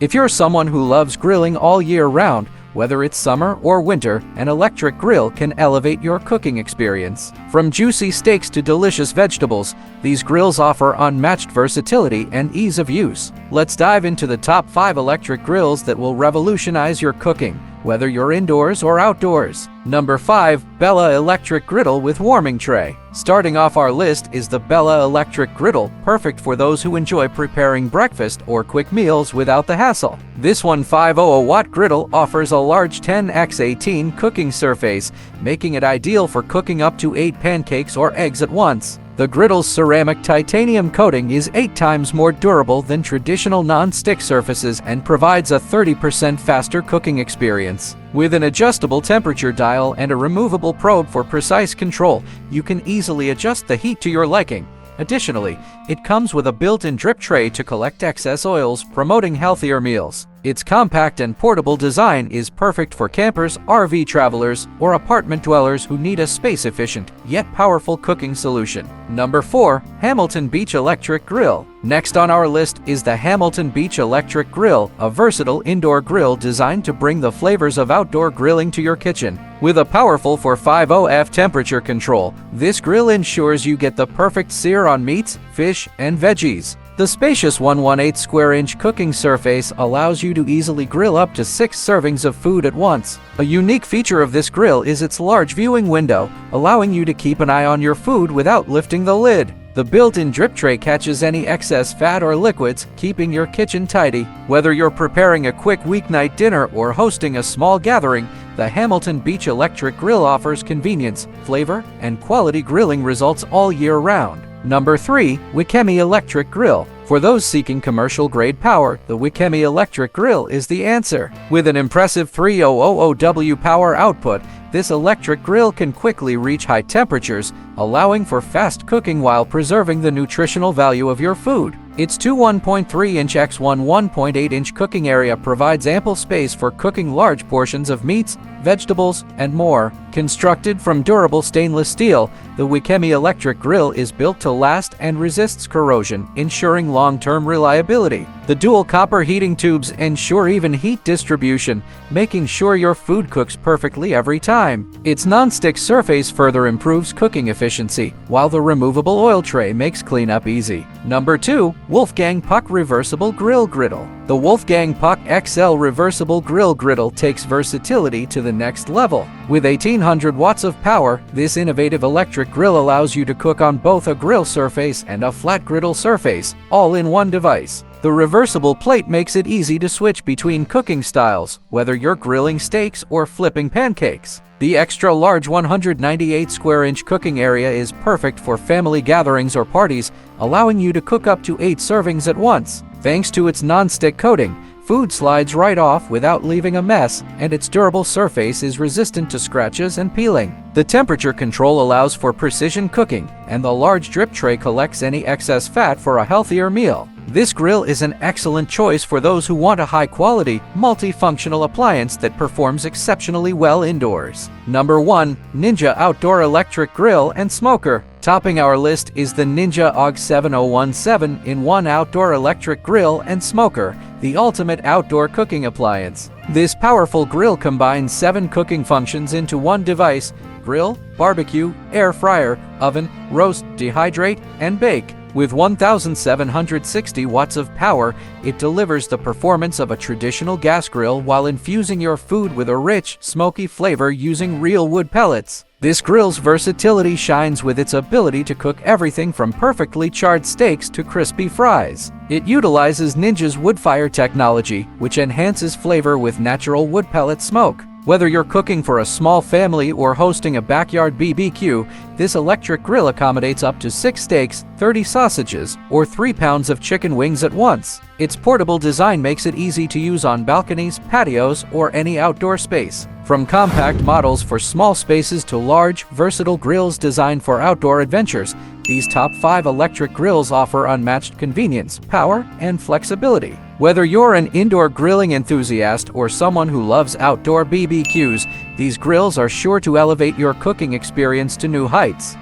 If you're someone who loves grilling all year round, whether it's summer or winter, an electric grill can elevate your cooking experience. From juicy steaks to delicious vegetables, these grills offer unmatched versatility and ease of use. Let's dive into the top 5 electric grills that will revolutionize your cooking, whether you're indoors or outdoors. Number 5. Bella Electric Griddle with Warming Tray. Starting off our list is the Bella Electric Griddle, perfect for those who enjoy preparing breakfast or quick meals without the hassle. This 1500-watt griddle offers a large 10x18 cooking surface, making it ideal for cooking up to 8 pancakes or eggs at once. The griddle's ceramic titanium coating is 8 times more durable than traditional non-stick surfaces and provides a 30% faster cooking experience. With an adjustable temperature dial and a removable probe for precise control, you can easily adjust the heat to your liking. Additionally, it comes with a built-in drip tray to collect excess oils, promoting healthier meals. Its compact and portable design is perfect for campers, RV travelers, or apartment dwellers who need a space-efficient, yet powerful cooking solution. Number 4. Hamilton Beach Electric Grill. Next on our list is the Hamilton Beach Electric Grill, a versatile indoor grill designed to bring the flavors of outdoor grilling to your kitchen. With a powerful 450F temperature control, this grill ensures you get the perfect sear on meats, fish, and veggies. The spacious 1/1/8 square inch cooking surface allows you to easily grill up to 6 servings of food at once. A unique feature of this grill is its large viewing window, allowing you to keep an eye on your food without lifting the lid. The built-in drip tray catches any excess fat or liquids, keeping your kitchen tidy. Whether you're preparing a quick weeknight dinner or hosting a small gathering, the Hamilton Beach Electric Grill offers convenience, flavor, and quality grilling results all year round. Number 3. WICHEMI Electric Grill. For those seeking commercial-grade power, the WICHEMI Electric Grill is the answer. With an impressive 3000W power output, this electric grill can quickly reach high temperatures, allowing for fast cooking while preserving the nutritional value of your food. Its 1.3-inch x 1.8-inch cooking area provides ample space for cooking large portions of meats, vegetables, and more. Constructed from durable stainless steel, the WICHEMI Electric Grill is built to last and resists corrosion, ensuring long-term reliability. The dual copper heating tubes ensure even heat distribution, making sure your food cooks perfectly every time. Its non-stick surface further improves cooking efficiency, while the removable oil tray makes cleanup easy. Number 2. Wolfgang Puck Reversible Grill Griddle. The Wolfgang Puck XL Reversible Grill Griddle takes versatility to the next level. With 1800 watts of power, this innovative electric grill allows you to cook on both a grill surface and a flat griddle surface, all in one device. The reversible plate makes it easy to switch between cooking styles, whether you're grilling steaks or flipping pancakes. The extra-large 198 square inch cooking area is perfect for family gatherings or parties, allowing you to cook up to 8 servings at once. Thanks to its non-stick coating, food slides right off without leaving a mess, and its durable surface is resistant to scratches and peeling. The temperature control allows for precision cooking, and the large drip tray collects any excess fat for a healthier meal. This grill is an excellent choice for those who want a high-quality, multifunctional appliance that performs exceptionally well indoors. Number 1. Ninja Outdoor Electric Grill and Smoker. Topping our list is the Ninja AUG 7017 in 1 outdoor electric grill and smoker, the ultimate outdoor cooking appliance. This powerful grill combines 7 cooking functions into one device: grill, barbecue, air fryer, oven, roast, dehydrate, and bake. With 1,760 watts of power, it delivers the performance of a traditional gas grill while infusing your food with a rich, smoky flavor using real wood pellets. This grill's versatility shines with its ability to cook everything from perfectly charred steaks to crispy fries. It utilizes Ninja's wood-fire technology, which enhances flavor with natural wood pellet smoke. Whether you're cooking for a small family or hosting a backyard BBQ, this electric grill accommodates up to 6 steaks, 30 sausages, or 3 pounds of chicken wings at once. Its portable design makes it easy to use on balconies, patios, or any outdoor space. From compact models for small spaces to large, versatile grills designed for outdoor adventures, these top 5 electric grills offer unmatched convenience, power, and flexibility. Whether you're an indoor grilling enthusiast or someone who loves outdoor BBQs, these grills are sure to elevate your cooking experience to new heights.